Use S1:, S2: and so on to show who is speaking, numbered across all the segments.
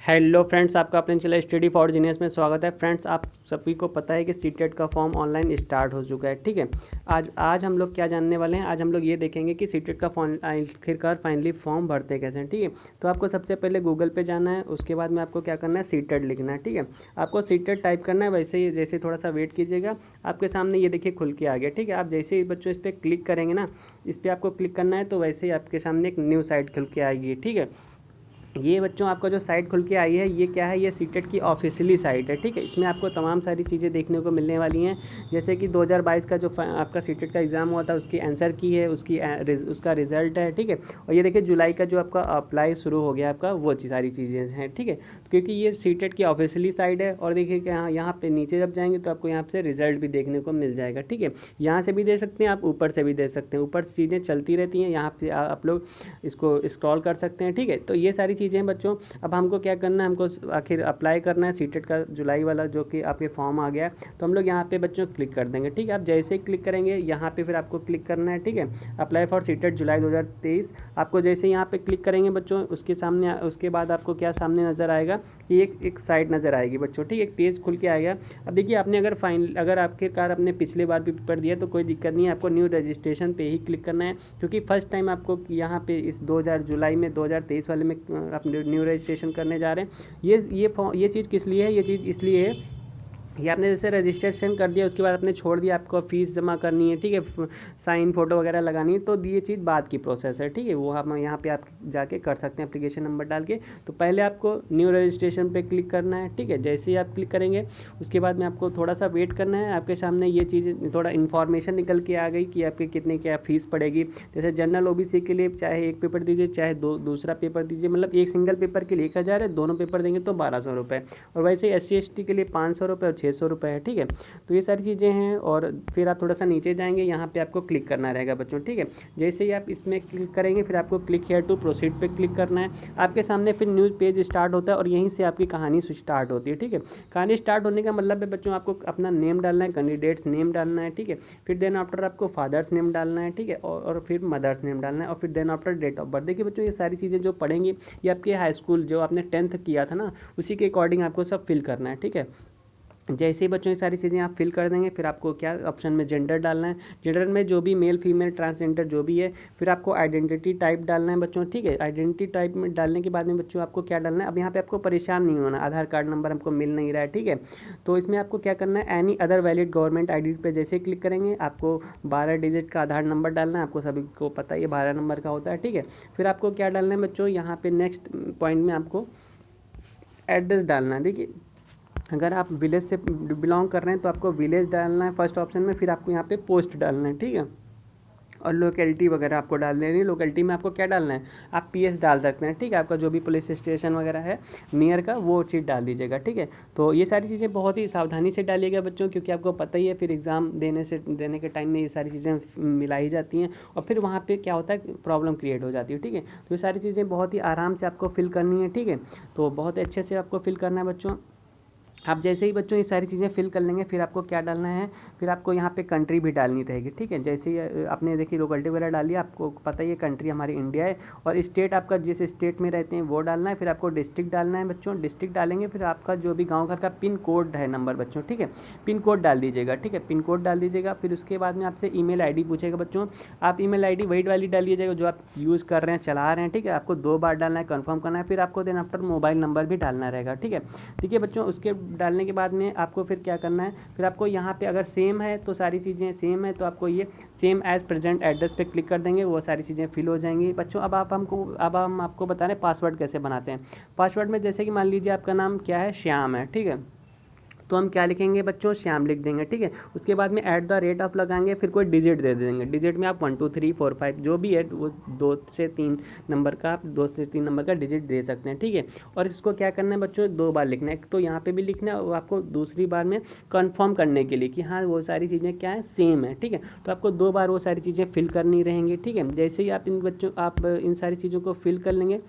S1: Hello friends, आपका अपने channel study for genius में स्वागत है। फ्रेंड्स, आप सभी को पता है कि सीटेट का फॉर्म ऑनलाइन स्टार्ट हो चुका है। ठीक है, आज हम लोग क्या जानने वाले हैं। आज हम लोग ये देखेंगे कि सीटेट का फॉर्म आखिरकार फाइनली फॉर्म भरते कैसे हैं। ठीक है, तो आपको सबसे पहले गूगल पे जाना है, उसके बाद में आपको क्या करना है, सीटेट लिखना है। ठीक है, आपको सीटेट टाइप करना है। वैसे ही जैसे थोड़ा सा वेट कीजिएगा, आपके सामने ये देखिए खुल के आ गया। ठीक है, आप जैसे ही बच्चों इस पर क्लिक करेंगे ना, इस पर आपको क्लिक करना है, तो वैसे ही आपके सामने एक न्यू साइट खुल के आएगी। ठीक है, ये बच्चों आपका जो साइट खुल के आई है, ये क्या है, ये सीटेट की ऑफिशियली साइट है। ठीक है, इसमें आपको तमाम सारी चीज़ें देखने को मिलने वाली हैं, जैसे कि 2022 का जो आपका सीटेट का एग्ज़ाम हुआ था, उसकी आंसर की है, उसका रिजल्ट है। ठीक है, और ये देखिए जुलाई का जो आपका अप्लाई शुरू हो गया आपका, वो सारी चीज़ें हैं। ठीक है, क्योंकि ये सीटेट की ऑफिशियली साइट है। और देखिए कि यहाँ पे नीचे जब जाएंगे तो आपको यहाँ से रिजल्ट भी देखने को मिल जाएगा। ठीक है, यहाँ से भी दे सकते हैं आप, ऊपर से भी दे सकते हैं, ऊपर चीज़ें चलती रहती हैं, यहाँ पे आप लोग इसको स्क्रॉल कर सकते हैं। ठीक है, तो ये सारी चीज़ें बच्चों, अब हमको क्या करना है, हमको आखिर अप्लाई करना है सीटेट का जुलाई वाला, जो कि आपके फॉर्म आ गया है। तो हम लोग यहाँ पे बच्चों क्लिक कर देंगे। ठीक है, आप जैसे ही क्लिक करेंगे यहाँ पे फिर आपको क्लिक करना है। ठीक है, अप्लाई फॉर सीटेट जुलाई 2023। आपको जैसे ही यहाँ पे क्लिक करेंगे बच्चों, उसके सामने, उसके बाद आपको क्या सामने नज़र आएगा कि एक साइट नज़र आएगी बच्चों। ठीक है, एक पेज खुल के आएगा। अब देखिए, आपने अगर आखिरकार आपने पिछले बार भी पेपर दिया तो कोई दिक्कत नहीं है, आपको न्यू रजिस्ट्रेशन पे ही क्लिक करना है, क्योंकि फर्स्ट टाइम आपको यहाँ पे इस 2000 जुलाई में 2023 वाले में आप न्यू रजिस्ट्रेशन करने जा रहे हैं। ये चीज़ किस लिए है, ये चीज़ इसलिए है, ये आपने जैसे रजिस्ट्रेशन कर दिया, उसके बाद आपने छोड़ दिया, आपको फ़ीस जमा करनी है। ठीक है, साइन फ़ोटो वगैरह लगानी है, तो ये चीज़ बाद की प्रोसेस है। ठीक है, वो हम यहाँ पे आप जाके कर सकते हैं एप्लीकेशन नंबर डाल के। तो पहले आपको न्यू रजिस्ट्रेशन पे क्लिक करना है। ठीक है, जैसे ही आप क्लिक करेंगे, उसके बाद में आपको थोड़ा सा वेट करना है। आपके सामने ये चीज़ थोड़ा इन्फॉर्मेशन निकल के आ गई कि आपके कितने क्या फ़ीस पड़ेगी। जैसे जनरल ओबीसी के लिए चाहे एक पेपर दीजिए, चाहे दूसरा पेपर दीजिए, मतलब एक सिंगल पेपर के लिए 1000 है, दोनों पेपर देंगे तो 1200 रुपये। और वैसे SC ST के लिए 500 रुपये और 600 रुपये है। ठीक है, तो ये सारी चीज़ें हैं। और फिर आप थोड़ा सा नीचे जाएंगे, यहाँ पे आपको क्लिक करना रहेगा बच्चों। ठीक है, जैसे ही आप इसमें क्लिक करेंगे, फिर आपको क्लिक हेयर टू प्रोसीड पे क्लिक करना है। आपके सामने फिर न्यूज़ पेज स्टार्ट होता है, और यहीं से आपकी कहानी स्टार्ट होती है। ठीक है, कहानी स्टार्ट होने का मतलब है बच्चों, आपको अपना नेम डालना है, कैंडिडेट्स नेम डालना है। ठीक है, फिर देन आफ्टर आपको फादर्स नेम डालना है। ठीक है, और फिर मदर्स नेम डालना है, और फिर then after date of birth. देखिए बच्चों, ये सारी चीज़ें जो पढ़ेंगी, ये आपके हाई स्कूल जो आपने 10th किया था ना, उसी के अकॉर्डिंग आपको सब फिल करना है। ठीक है, जैसे ही बच्चों ये सारी चीज़ें आप फिल कर देंगे, फिर आपको क्या ऑप्शन में जेंडर डालना है। जेंडर में जो भी मेल फीमेल ट्रांसजेंडर जो भी है, फिर आपको आइडेंटिटी टाइप डालना है बच्चों। ठीक है, आइडेंटिटी टाइप में डालने के बाद में बच्चों आपको क्या डालना है, अब यहाँ पे आपको परेशान नहीं होना, आधार कार्ड नंबर हमको मिल नहीं रहा है। ठीक है, तो इसमें आपको क्या करना है, any other valid government ID पे जैसे क्लिक करेंगे, आपको 12 डिजिट का आधार नंबर डालना है। आपको सभी को पता है ये 12 नंबर का होता है। ठीक है, फिर आपको क्या डालना है बच्चों, यहाँ पे नेक्स्ट पॉइंट में आपको एड्रेस डालना है। देखिए, अगर आप विलेज से बिलोंग कर रहे हैं तो आपको विलेज डालना है फर्स्ट ऑप्शन में, फिर आपको यहाँ पे पोस्ट डालना है। ठीक है, और लोकेलिटी वगैरह आपको डाल देनी है। लोकेलिटी में आपको क्या डालना है, आप PS डाल सकते हैं। ठीक है, आपका जो भी पुलिस स्टेशन वगैरह है नियर का, वो चीज़ डाल दीजिएगा। ठीक है, तो ये सारी चीज़ें बहुत ही सावधानी से डालिएगा बच्चों, क्योंकि आपको पता ही है फिर एग्ज़ाम देने के टाइम में ये सारी चीज़ें मिलाई जाती हैं, और फिर वहाँ पे क्या होता है, प्रॉब्लम क्रिएट हो जाती है। ठीक है, तो ये सारी चीज़ें बहुत ही आराम से आपको फिल करनी है। ठीक है, तो बहुत अच्छे से आपको फिल करना है बच्चों। आप जैसे ही बच्चों ये सारी चीज़ें फिल कर लेंगे, फिर आपको क्या डालना है, फिर आपको यहाँ पे कंट्री भी डालनी रहेगी। ठीक है, जैसे ही आपने देखिए लोकेलिटी वगैरह डाली, आपको पता ही है कंट्री हमारी इंडिया है, और स्टेट आपका जिस स्टेट में रहते हैं वो डालना है। फिर आपको डिस्ट्रिक्ट डालना है बच्चों, डिस्ट्रिक्ट डालेंगे, फिर आपका जो भी गाँव घर का पिन कोड है नंबर बच्चों। ठीक है, पिन कोड डाल दीजिएगा। ठीक है, पिन कोड डाल दीजिएगा। फिर उसके बाद में आपसे email ID पूछेगा बच्चों, आप email ID वही वाली डालिएगा जो आप यूज़ कर रहे हैं, चला रहे हैं। ठीक है, आपको 2 बार डालना है, कन्फर्म करना है, फिर आपको देन आफ्टर मोबाइल नंबर भी डालना रहेगा। ठीक है, ठीक है बच्चों, उसके डालने के बाद में आपको फिर क्या करना है, फिर आपको यहाँ पे अगर सेम है तो सारी चीज़ें सेम है, तो आपको ये सेम एज प्रेजेंट एड्रेस पे क्लिक कर देंगे, वो सारी चीज़ें फिल हो जाएंगी बच्चों। अब हम आपको बता रहे हैं पासवर्ड कैसे बनाते हैं। पासवर्ड में जैसे कि मान लीजिए आपका नाम क्या है, श्याम है। ठीक है, तो हम क्या लिखेंगे बच्चों, श्याम लिख देंगे। ठीक है, उसके बाद में @ लगाएंगे, फिर कोई डिजिट दे देंगे। डिजिट में आप 1 2 3 4 5 जो भी है, वो 2 से 3 नंबर का, आप 2 से 3 नंबर का डिजिट दे सकते हैं। ठीक है, और इसको क्या करना है बच्चों, 2 बार लिखना है। तो यहाँ पे भी लिखना है, और आपको दूसरी बार में कंफर्म करने के लिए कि हाँ वो सारी चीज़ें क्या है, सेम है। ठीक है, तो आपको 2 बार वो सारी चीज़ें फिल करनी रहेंगी। ठीक है, जैसे ही आप इन सारी चीज़ों को फिल कर लेंगे,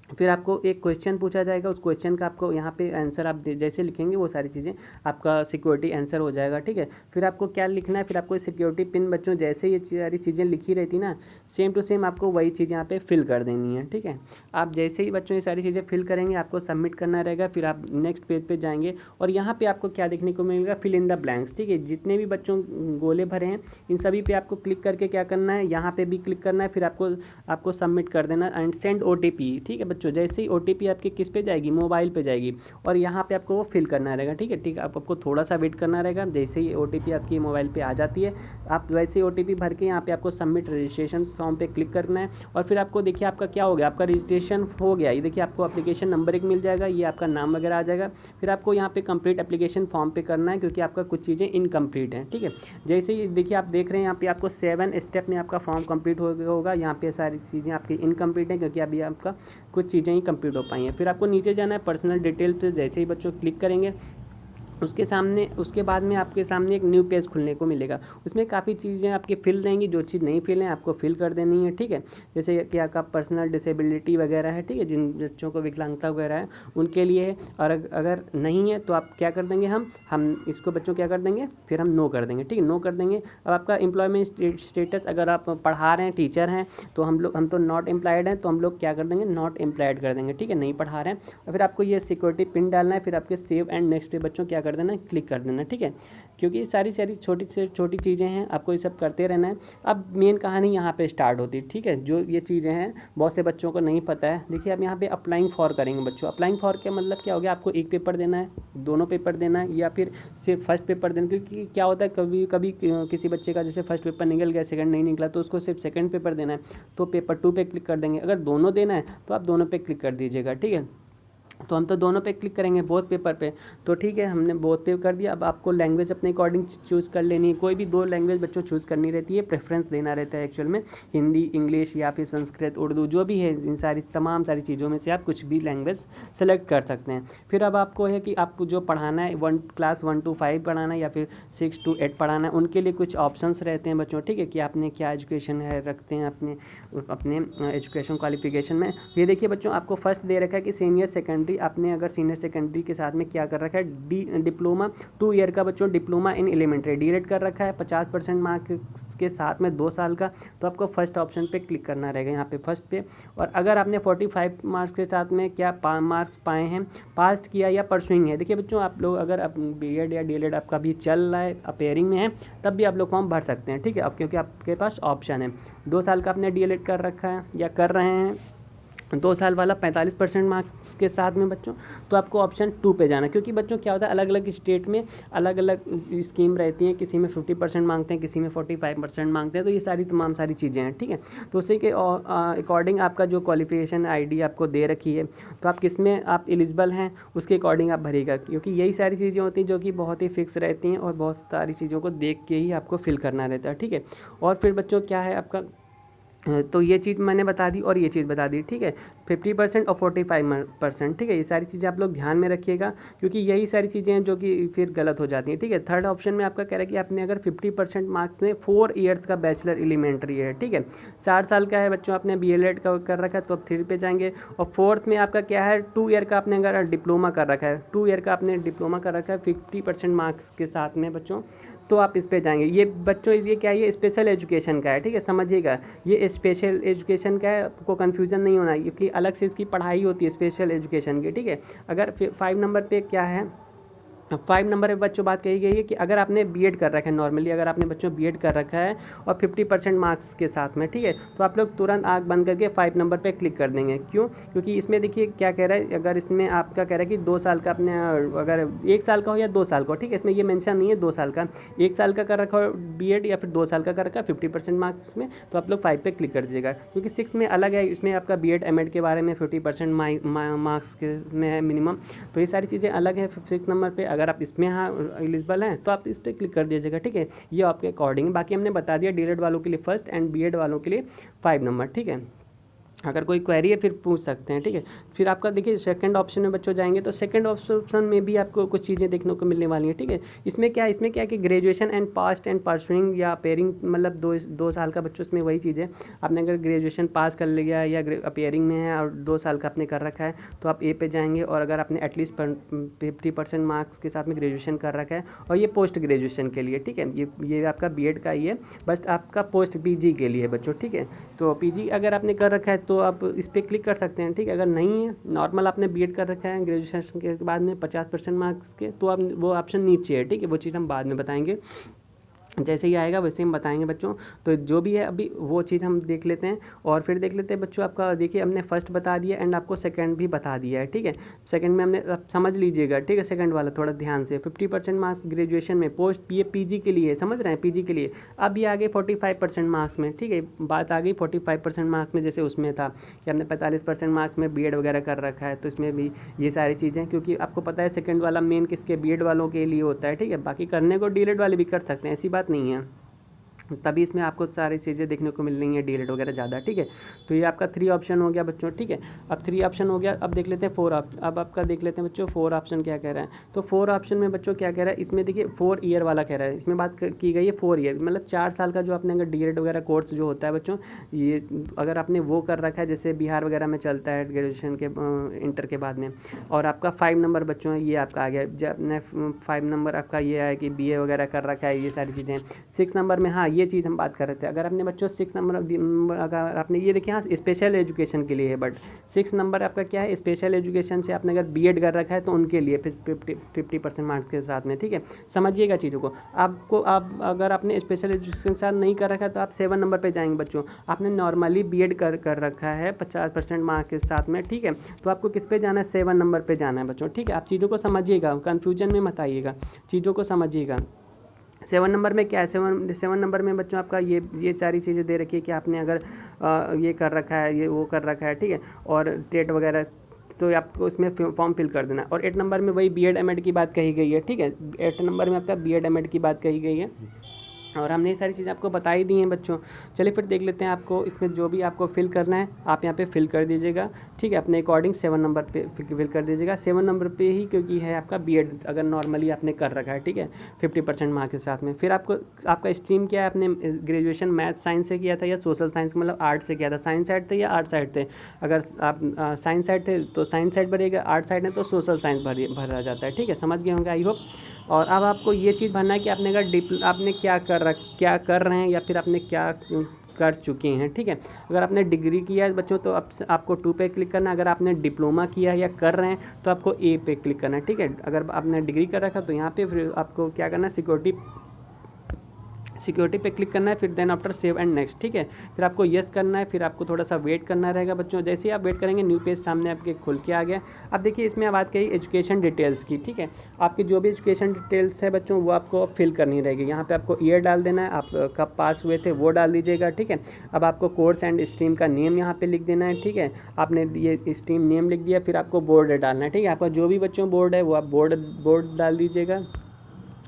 S1: फिर आपको एक क्वेश्चन पूछा जाएगा, उस क्वेश्चन का आपको यहाँ पे आंसर आप जैसे लिखेंगे वो सारी चीज़ें आपका सिक्योरिटी आंसर हो जाएगा, ठीक है। फिर आपको क्या लिखना है, फिर आपको सिक्योरिटी पिन बच्चों जैसे ये सारी चीज़ें लिखी रहती ना, सेम टू सेम आपको वही चीज़ यहाँ पे फिल कर देनी है, ठीक है। आप जैसे ही बच्चों ये सारी चीज़ें फिल करेंगे आपको सबमिट करना रहेगा। फिर आप नेक्स्ट पेज पे जाएंगे और यहाँ पे आपको क्या देखने को मिलेगा, फिल इन द ब्लैंक्स, ठीक है। जितने भी बच्चों गोले भरे हैं इन सभी पे आपको क्लिक करके क्या करना है, यहाँ पे भी क्लिक करना है। फिर आपको सबमिट कर देना एंड सेंड OTP, ठीक है बच्चों। जैसे ही OTP आपके किस पे जाएगी, मोबाइल पे जाएगी और यहाँ पे आपको वो फिल करना रहेगा, ठीक है। ठीक है, आपको थोड़ा सा वेट करना रहेगा। जैसे ही OTP आपकी मोबाइल पे आ जाती है आप वैसे ही OTP भर के यहाँ पे आपको सबमिट रजिस्ट्रेशन फॉर्म पे क्लिक करना है। और फिर आपको देखिए आपका क्या हो गया, आपका रजिस्ट्रेशन हो गया। ये देखिए आपको एप्लीकेशन नंबर 1 मिल जाएगा, ये आपका नाम वगैरह आ जाएगा। फिर आपको यहाँ पे कंप्लीट एप्लीकेशन फॉर्म पे करना है क्योंकि आपका कुछ चीज़ें इनकम्प्लीट हैं, ठीक है। जैसे ही देखिए आप देख रहे हैं यहाँ पे आपको 7 स्टेप में आपका फॉर्म कंप्लीट होगा। यहाँ पे सारी चीज़ें आपकी इनकम्प्लीट हैं क्योंकि अभी आपका कुछ चीज़ें ही कंप्लीट हो पाई हैं। फिर आपको नीचे जाना है पर्सनल डिटेल पे। जैसे ही बच्चों क्लिक करेंगे उसके बाद में आपके सामने एक न्यू पेज खुलने को मिलेगा। उसमें काफ़ी चीज़ें आपकी फिल रहेंगी, जो चीज़ नहीं फिल है आपको फिल कर देनी है, ठीक है। जैसे कि आपका पर्सनल डिसेबिलिटी वगैरह है, ठीक है, जिन बच्चों को विकलांगता वगैरह है उनके लिए है। और अगर नहीं है तो आप क्या कर देंगे, हम इसको बच्चों क्या कर देंगे, फिर हम नो कर देंगे, ठीक है, नो कर देंगे। अब आपका एम्प्लॉयमेंट स्टेटस, अगर आप पढ़ा रहे हैं, टीचर हैं, तो हम तो नॉट एम्प्लॉयड हैं, तो हम लोग क्या कर देंगे, नॉट एम्प्लॉयड कर देंगे, ठीक है, नहीं पढ़ा रहे हैं। और फिर आपको ये सिक्योरिटी पिन डालना है। फिर आपके सेव एंड नेक्स्ट पे बच्चों क्या कर देना, क्लिक कर देना, ठीक है। क्योंकि ये सारी छोटी से छोटी चीज़ें हैं, आपको ये सब करते रहना है। अब मेन कहानी यहाँ पे स्टार्ट होती है, ठीक है। जो ये चीज़ें हैं बहुत से बच्चों को नहीं पता है। देखिए आप यहाँ पे अप्लाइंग फॉर करेंगे बच्चों। अप्लाइंग फॉर का मतलब क्या हो गया, आपको एक पेपर देना है, दोनों पेपर देना है, या फिर सिर्फ फर्स्ट पेपर देना। क्योंकि क्या होता है कभी कभी किसी बच्चे का जैसे फर्स्ट पेपर निकल गया, सेकंड नहीं निकला, तो उसको सिर्फ सेकंड पेपर देना है, तो पेपर 2 पे क्लिक कर देंगे। अगर दोनों देना है तो आप दोनों पे क्लिक कर दीजिएगा, ठीक है। तो हम तो दोनों पे क्लिक करेंगे, बोथ पेपर पे, तो ठीक है, हमने बोथ पे कर दिया। अब आपको लैंग्वेज अपने अकॉर्डिंग चूज़ कर लेनी है। कोई भी 2 लैंग्वेज बच्चों चूज़ करनी रहती है, प्रेफरेंस देना रहता है एक्चुअल में, हिंदी, इंग्लिश या फिर संस्कृत, उर्दू, जो भी है, इन तमाम सारी चीज़ों में से आप कुछ भी लैंग्वेज सेलेक्ट कर सकते हैं। फिर अब आपको है कि आपको जो पढ़ाना है, क्लास 1 to 5 पढ़ाना है या फिर 6 to 8 पढ़ाना है, उनके लिए कुछ ऑप्शंस रहते हैं बच्चों, ठीक है, कि आपने क्या एजुकेशन है रखते हैं अपने एजुकेशन क्वालिफिकेशन में। ये देखिए बच्चों, आपको फर्स्ट दे रखा है कि सीनियर सेकेंडरी, आपने अगर सीनियर सेकेंडरी के साथ में क्या कर रखा है, डिप्लोमा 2 ईयर का बच्चों डिप्लोमा इन एलिमेंट्री डीएलएड कर रखा है 50% मार्क्स के साथ में 2 साल का, तो आपको फर्स्ट ऑप्शन पे क्लिक करना रहेगा यहाँ पे फर्स्ट पे। और अगर आपने 45 मार्क्स के साथ में क्या मार्क्स पाए हैं, पास किया या परसुइंग है। देखिए बच्चों, आप लोग अगर बीएड या डीएलएड आपका भी चल रहा है, अपेयरिंग में है, तब भी आप लोग फॉर्म भर सकते हैं, ठीक है। अब क्योंकि आपके पास ऑप्शन है, 2 साल का आपने डीएलएड कर रखा है या कर रहे हैं, 2 साल वाला 45% मार्क्स के साथ में बच्चों, तो आपको ऑप्शन 2 पे जाना है। क्योंकि बच्चों क्या होता है, अलग अलग स्टेट में अलग अलग स्कीम रहती हैं, किसी में 50% मांगते हैं, किसी में 45% मांगते हैं, तो ये तमाम सारी चीज़ें हैं, ठीक है। तो उसी के अकॉर्डिंग आपका जो क्वालिफिकेशन ID आपको दे रखी है, तो आप किस में आप एलिजिबल हैं उसके अकॉर्डिंग आप भरिएगा। क्योंकि यही सारी चीज़ें होती हैं जो कि बहुत ही फिक्स रहती हैं और बहुत सारी चीज़ों को देख के ही आपको फिल करना रहता है, ठीक है। और फिर बच्चों क्या है आपका, तो ये चीज़ मैंने बता दी और ये चीज़ बता दी, ठीक है। 50% और 45%, ठीक है, ये सारी चीज़ें आप लोग ध्यान में रखिएगा क्योंकि यही सारी चीज़ें हैं जो कि फिर गलत हो जाती हैं, ठीक है। थर्ड ऑप्शन में आपका कह रहा है कि आपने अगर 50% मार्क्स में 4 ईयर्स का बैचलर एलिमेंट्री है, ठीक है, 4 साल का है बच्चों, आपने BLED का कर रखा है तो आप 3 पे जाएंगे। और फोर्थ में आपका क्या है, 2 ईयर का आपने अगर डिप्लोमा कर रखा है, 2 ईयर का आपने डिप्लोमा कर रखा है 50% मार्क्स के साथ में बच्चों, तो आप इस पे जाएंगे। ये बच्चों ये क्या है, ये स्पेशल एजुकेशन का है, ठीक है, समझिएगा, ये स्पेशल एजुकेशन का है, आपको कन्फ्यूज़न नहीं होना है क्योंकि अलग से इसकी पढ़ाई होती है स्पेशल एजुकेशन की, ठीक है। अगर 5 नंबर पे क्या है, 5 नंबर पे बच्चों बात कही गई है कि अगर आपने BEd कर रखा है, नॉर्मली अगर आपने बच्चों BEd कर रखा है और 50% मार्क्स के साथ में, ठीक है, तो आप लोग तुरंत आँख बंद करके 5 नंबर पे क्लिक कर देंगे। क्यों? क्योंकि इसमें देखिए क्या कह रहा है, अगर इसमें आपका कह रहा है कि 2 साल का आपने, अगर 1 साल का हो या 2 साल का हो, ठीक है, इसमें ये मेंशन नहीं है 2 साल का, 1 साल का कर रखा हो BEd या फिर 2 साल का कर रखा है 50% मार्क्स में, तो आप लोग 5 पे क्लिक कर दीजिएगा। क्योंकि 6 में अलग है, इसमें आपका BEd MAd के बारे में 50% मार्क्स के में है मिनिमम, तो ये सारी चीज़ें अलग है 6 नंबर पे। अगर आप इसमें हाँ एलिजिबल हैं तो आप इस पर क्लिक कर दीजिएगा, ठीक है, ये आपके अकॉर्डिंग। बाकी हमने बता दिया DLED वालों के लिए फर्स्ट एंड BEd वालों के लिए 5 नंबर, ठीक है। अगर कोई क्वेरी है फिर पूछ सकते हैं, ठीक है। फिर आपका देखिए सेकंड ऑप्शन में बच्चों जाएंगे तो सेकंड ऑप्शन में भी आपको कुछ चीज़ें देखने को मिलने वाली हैं, ठीक है। इसमें क्या है कि graduation and past and pursuing या अपेयरिंग, मतलब 2 साल का बच्चों इसमें वही चीज़ है। आपने अगर ग्रेजुएशन पास कर लिया या अपेयरिंग में है और 2 साल का आपने कर रखा है तो आप ए पे जाएंगे। और अगर आपने एटलीस्ट 50% मार्क्स के साथ में ग्रेजुएशन कर रखा है, और ये पोस्ट ग्रेजुएशन के लिए, ठीक है। ये आपका बीएड का ही है, बस आपका पोस्ट पीजी के लिए बच्चों, ठीक है। तो पीजी अगर आपने कर रखा है तो आप इस पर क्लिक कर सकते हैं, ठीक है। अगर नहीं है, नॉर्मल आपने बीएड कर रखा है ग्रेजुएशन के बाद में 50% मार्क्स के, तो आप वो ऑप्शन नीचे है, ठीक है। वो चीज़ हम बाद में बताएंगे, जैसे ही आएगा वैसे हम बताएंगे बच्चों। तो जो भी है अभी वो चीज़ हम देख लेते हैं। और फिर देख लेते हैं बच्चों, आपका देखिए हमने फर्स्ट बता दिया एंड आपको सेकंड भी बता दिया है, ठीक है। सेकंड में हमने, आप समझ लीजिएगा, ठीक है। सेकंड वाला थोड़ा ध्यान से, 50% मार्क्स ग्रेजुएशन में, पोस्ट ये पीजी के लिए, समझ रहे हैं, पीजी के लिए। अब ये आ गए 45% मार्क्स में, ठीक है। बात आ गई 45% मार्क्स में, जैसे उसमें था कि हमने 45% मार्क्स में बीएड वगैरह कर रखा है, तो इसमें भी ये सारी चीज़ें, क्योंकि आपको पता है सेकंड वाला मेन किसके, बीएड वालों के लिए होता है, ठीक है। बाकी करने को डीएलएड वाले भी कर सकते हैं, ऐसी बात नहीं है। तभी इसमें आपको सारी चीज़ें देखने को मिल रही हैं, डीएलएड वगैरह ज़्यादा, ठीक है। तो ये आपका 3 ऑप्शन हो गया बच्चों, ठीक है। अब 3 ऑप्शन हो गया, अब देख लेते हैं 4 ऑप्शन। अब आपका देख लेते हैं बच्चों 4 ऑप्शन क्या कह रहा है। तो 4 ऑप्शन में बच्चों क्या कह रहा है, इसमें देखिए 4 ईयर वाला कह रहा है। इसमें बात की गई है 4 ईयर, मतलब 4 साल का जो आपने अगर डीएलएड वगैरह कोर्स जो होता है बच्चों, ये अगर आपने वो कर रखा है, जैसे बिहार वगैरह में चलता है ग्रेजुएशन के इंटर के बाद में, और आपका 5 नंबर बच्चों ये आपका आ गया, जब आपने 5 नंबर आपका ये है कि बीए वगैरह कर रखा है, ये सारी चीज़ें। 6 नंबर में, हाँ ये चीज़ हम बात कर रहे थे, अगर आपने बच्चों 6 नंबर अगर आपने ये देखिए, हाँ स्पेशल एजुकेशन के लिए है, बट 6 नंबर आपका क्या है, स्पेशल एजुकेशन से आपने अगर बीएड कर रखा है तो उनके लिए 50% मार्क्स के साथ में, ठीक है। समझिएगा चीज़ों को। आपको आप अगर आपने स्पेशल एजुकेशन के साथ नहीं कर रखा है तो आप 7 नंबर पे जाएंगे बच्चों। आपने नॉर्मली बीएड कर रखा है 50% मार्क्स के साथ में, ठीक है। तो आपको किस पे जाना है, 7 नंबर पे जाना है बच्चों, ठीक है। आप चीज़ों को समझिएगा, कन्फ्यूजन में मत आइएगा, चीज़ों को समझिएगा। 7 नंबर में क्या है, 7 नंबर में बच्चों आपका ये सारी चीज़ें दे रखी है कि आपने अगर ये कर रखा है, ये वो कर रखा है, ठीक है। और टेट वगैरह, तो आपको इसमें फॉर्म फिल कर देना है। और 8 नंबर में वही बीएड एमएड की बात कही गई है, ठीक है। 8 नंबर में आपका बीएड एमएड की बात कही गई है, और हमने ये सारी चीज़ें आपको बता ही दी हैं बच्चों। चलिए फिर देख लेते हैं, आपको इसमें जो भी आपको फिल करना है आप यहाँ पे फिल कर दीजिएगा, ठीक है। अपने अकॉर्डिंग 7 नंबर पे फिल कर दीजिएगा, 7 नंबर पे ही, क्योंकि है आपका बीएड अगर नॉर्मली आपने कर रखा है, ठीक है, 50% मार्क्स के साथ में। फिर आपका स्ट्रीम क्या है, आपने ग्रेजुएशन मैथ साइंस से किया था या सोशल साइंस, मतलब आर्ट से किया था, साइंस साइड थे या आर्ट साइड थे। अगर आप साइंस साइड थे तो साइंस साइड भरिएगा, आर्ट साइड है तो सोशल साइंस भरा जाता है, ठीक है। समझ गए होंगे आई होप। और अब आपको ये चीज़ भरना है कि आपने अगर आपने क्या कर रहे हैं या फिर आपने क्या कर चुके हैं, ठीक है। अगर आपने डिग्री किया है बच्चों तो आपको 2 पे क्लिक करना है। अगर आपने डिप्लोमा किया है या कर रहे हैं तो आपको ए पे क्लिक करना है, ठीक है। अगर आपने डिग्री कर रखा तो यहाँ पे फिर आपको क्या करना है, सिक्योरिटी पे क्लिक करना है, फिर then after save and next, ठीक है। फिर आपको येस करना है, फिर आपको थोड़ा सा वेट करना रहेगा बच्चों। जैसे ही आप वेट करेंगे न्यू पेज सामने आपके खुल के आ गया। अब देखिए इसमें बात कही एजुकेशन डिटेल्स की, ठीक है। आपकी जो भी एजुकेशन डिटेल्स है बच्चों वो आपको फिल करनी रहेगी। यहाँ पे आपको ईयर डाल देना है, आप कब पास हुए थे वो डाल दीजिएगा, ठीक है। अब आपको कोर्स एंड स्ट्रीम का नेम यहाँ पे लिख देना है, ठीक है। आपने ये स्ट्रीम नेम लिख दिया, फिर आपको बोर्ड डालना है, ठीक है। आपका जो भी बच्चों बोर्ड है वो आप बोर्ड डाल दीजिएगा।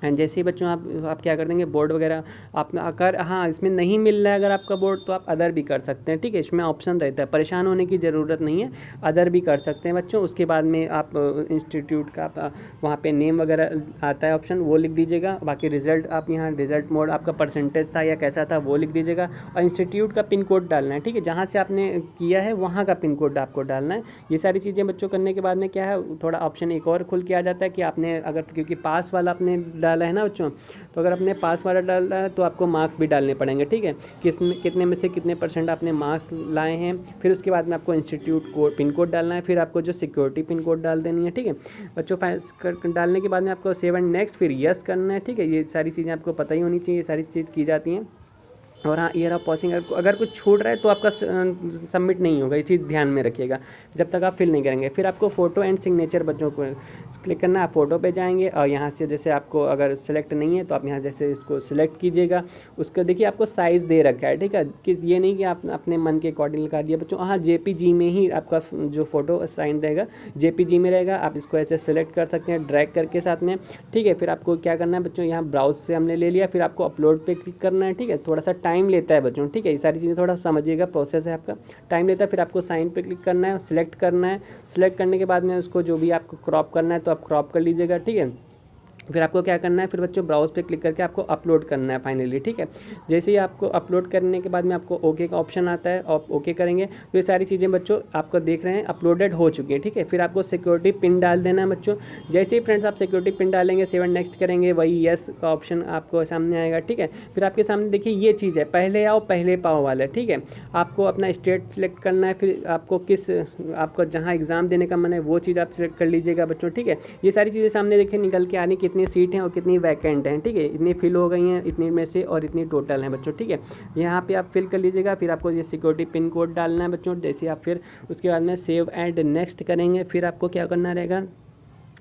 S1: एंड जैसे ही बच्चों आप क्या कर देंगे, बोर्ड वगैरह आप अगर, हाँ इसमें नहीं मिल रहा है अगर आपका बोर्ड, तो आप अदर भी कर सकते हैं, ठीक है। इसमें ऑप्शन रहता है, परेशान होने की ज़रूरत नहीं है, अदर भी कर सकते हैं बच्चों। उसके बाद में आप इंस्टीट्यूट का वहाँ पे नेम वगैरह आता है ऑप्शन, वो लिख दीजिएगा। बाकी रिजल्ट आप यहाँ रिजल्ट मोड आपका परसेंटेज था या कैसा था वो लिख दीजिएगा। और इंस्टीट्यूट का पिन कोड डालना है, ठीक है, जहाँ से आपने किया है वहाँ का पिन कोड आपको डालना है। ये सारी चीज़ें बच्चों करने के बाद में क्या है, थोड़ा ऑप्शन एक और खुल के आ जाता है कि आपने अगर, क्योंकि पास वाला आपने डाला है ना बच्चों, तो अगर आपने पास वाला डाला है तो आपको मार्क्स भी डालने पड़ेंगे, ठीक है। कितने में से कितने % आपने मार्क्स लाए हैं। फिर उसके बाद में आपको इंस्टीट्यूट कोड पिन कोड डालना है, फिर आपको जो सिक्योरिटी पिन कोड डाल देनी है, ठीक है बच्चों। डालने के बाद में आपको सेव एंड नेक्स्ट, फिर यस करना है, ठीक है। ये सारी चीज़ें आपको पता ही होनी चाहिए, ये सारी चीज़ की जाती हैं। और हाँ, ईयर ऑफ पासिंग अगर कुछ छूट रहा है तो आपका सबमिट नहीं होगा, ये चीज़ ध्यान में रखिएगा जब तक आप फिल नहीं करेंगे। फिर आपको फ़ोटो एंड सिग्नेचर बच्चों को क्लिक करना है, आप फ़ोटो पे जाएंगे और यहाँ से जैसे आपको अगर सेलेक्ट नहीं है तो आप यहाँ जैसे इसको सिलेक्ट कीजिएगा। उसका देखिए आपको साइज़ दे रखा है, ठीक है, कि ये नहीं कि आप अपने मन के अकॉर्डिंग लगा दिया बच्चों। हाँ जेपीजी में ही आपका जो फ़ोटो साइन रहेगा जेपीजी में रहेगा। आप इसको ऐसे सेलेक्ट कर सकते हैं ड्रैग करके साथ में, ठीक है। फिर आपको क्या करना है बच्चों, यहाँ ब्राउज से हमने ले लिया, फिर आपको अपलोड पे क्लिक करना है, ठीक है। थोड़ा सा टाइम लेता है बच्चों, ठीक है। ये सारी चीज़ें थोड़ा समझिएगा, प्रोसेस है आपका, टाइम लेता है। फिर आपको साइन पे क्लिक करना है, सिलेक्ट करना है। सिलेक्ट करने के बाद में उसको जो भी आपको क्रॉप करना है तो आप क्रॉप कर लीजिएगा, ठीक है। फिर आपको क्या करना है, फिर बच्चों ब्राउज़ पे क्लिक करके आपको अपलोड करना है फाइनली, ठीक है। जैसे ही आपको अपलोड करने के बाद में आपको ओके का ऑप्शन आता है, आप ओके करेंगे तो ये सारी चीज़ें बच्चों आपको देख रहे हैं अपलोडेड हो चुकी हैं, ठीक है। फिर आपको सिक्योरिटी पिन डाल देना है बच्चों। जैसे ही फ्रेंड्स आप सिक्योरिटी पिन डालेंगे, 7 नेक्स्ट करेंगे, वही यस का ऑप्शन आपको सामने आएगा, ठीक है। फिर आपके सामने देखिए ये चीज़ है, पहले आओ पहले पाओ वाला, ठीक है। आपको अपना स्टेट सेलेक्ट करना है, फिर आपको आपको जहाँ एग्ज़ाम देने का मन है वो चीज़ आप सिलेक्ट कर लीजिएगा बच्चों, ठीक है। ये सारी चीज़ें सामने देखिए निकल के आ रही, कितनी सीट हैं और कितनी वैकेंट हैं, ठीक है। इतनी फिल हो गई हैं इतनी में से और इतनी टोटल हैं बच्चों, ठीक है। यहाँ पे आप फिल कर लीजिएगा। फिर आपको ये सिक्योरिटी पिन कोड डालना है बच्चों। जैसे आप फिर उसके बाद में सेव एंड नेक्स्ट करेंगे, फिर आपको क्या करना रहेगा,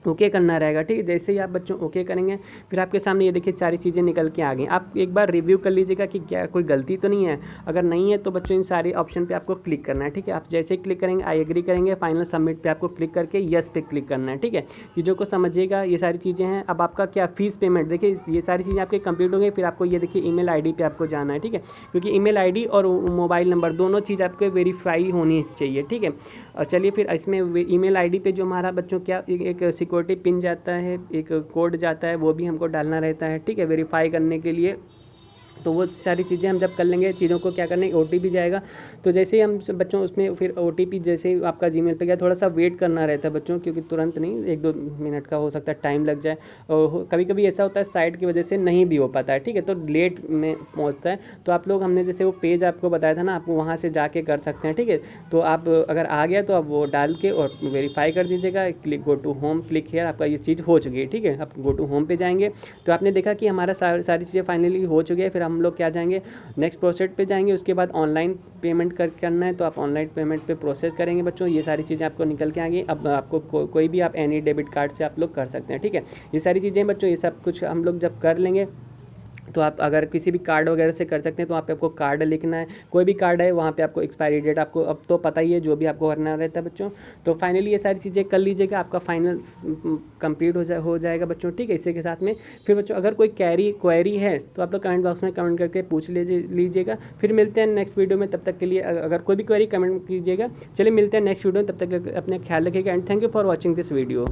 S1: ओके करना रहेगा, ठीक है। जैसे ही आप बच्चों ओके करेंगे, फिर आपके सामने ये देखिए सारी चीज़ें निकल के आ गई। आप एक बार रिव्यू कर लीजिएगा कि क्या कोई गलती तो नहीं है। अगर नहीं है तो बच्चों इन सारी ऑप्शन पे आपको क्लिक करना है, ठीक है। आप जैसे ही क्लिक करेंगे आई एग्री करेंगे, फाइनल सबमिट पे आपको क्लिक करके यस पे क्लिक करना है, ठीक है। चीज़ों को समझिएगा, ये सारी चीज़ें हैं। अब आपका क्या फीस पेमेंट, देखिए ये सारी चीज़ें आपके कंप्लीट हो गई। फिर आपको ये देखिए ईमेल आईडी पे आपको जाना है, ठीक है, क्योंकि ईमेल आईडी और मोबाइल नंबर दोनों चीज़ आपके वेरीफाई होनी चाहिए, ठीक है। और चलिए फिर इसमें ईमेल आईडी पे जो हमारा बच्चों क्या एक सिक्योरिटी पिन जाता है, एक कोड जाता है, वो भी हमको डालना रहता है, ठीक है, वेरीफाई करने के लिए। तो वो सारी चीज़ें हम जब कर लेंगे, चीज़ों को क्या करना है, ओटीपी जाएगा। तो जैसे ही हम बच्चों उसमें फिर ओटीपी जैसे ही आपका जीमेल पे गया, थोड़ा सा वेट करना रहता है बच्चों, क्योंकि तुरंत नहीं, 1-2 मिनट का हो सकता है टाइम लग जाए। और कभी कभी ऐसा होता है साइट की वजह से नहीं भी हो पाता है, ठीक है, तो लेट में पहुंचता है। तो आप लोग, हमने जैसे वो पेज आपको बताया था ना, आप वहाँ से जाके कर सकते हैं, ठीक है। तो आप अगर आ गया तो आप वो डाल के और वेरीफाई कर दीजिएगा। Click go to home, click here, आपका ये चीज़ हो चुकी है, ठीक है। आप गो टू होम पे जाएंगे तो आपने देखा कि हमारा सारी चीज़ें फाइनली हो चुकी है। फिर हम लोग क्या जाएंगे, नेक्स्ट प्रोसेस पे जाएंगे। उसके बाद ऑनलाइन पेमेंट करना है तो आप ऑनलाइन पेमेंट पे प्रोसेस करेंगे बच्चों। ये सारी चीज़ें आपको निकल के आ गई। अब आपको कोई भी आप एनी डेबिट कार्ड से आप लोग कर सकते हैं, ठीक है। ये सारी चीज़ें बच्चों, ये सब कुछ हम लोग जब कर लेंगे तो आप अगर किसी भी कार्ड वगैरह से कर सकते हैं तो वहाँ पे आपको कार्ड लिखना है। कोई भी कार्ड है वहाँ पे आपको एक्सपायरी डेट आपको अब तो पता ही है, जो भी आपको करना रहता है बच्चों। तो फाइनली ये सारी चीज़ें कर लीजिएगा, आपका फाइनल कंप्लीट हो जाएगा बच्चों, ठीक है। इसी के साथ में फिर बच्चों अगर कोई क्वेरी है तो आप लोग कमेंट बॉक्स में कमेंट करके पूछ लीजिएगा। फिर मिलते हैं नेक्स्ट वीडियो में, तब तक के लिए अगर कोई भी क्वेरी कमेंट कीजिएगा। चलिए मिलते हैं नेक्स्ट वीडियो में, तब तक अपने ख्याल रखिएगा and thank you for watching this video.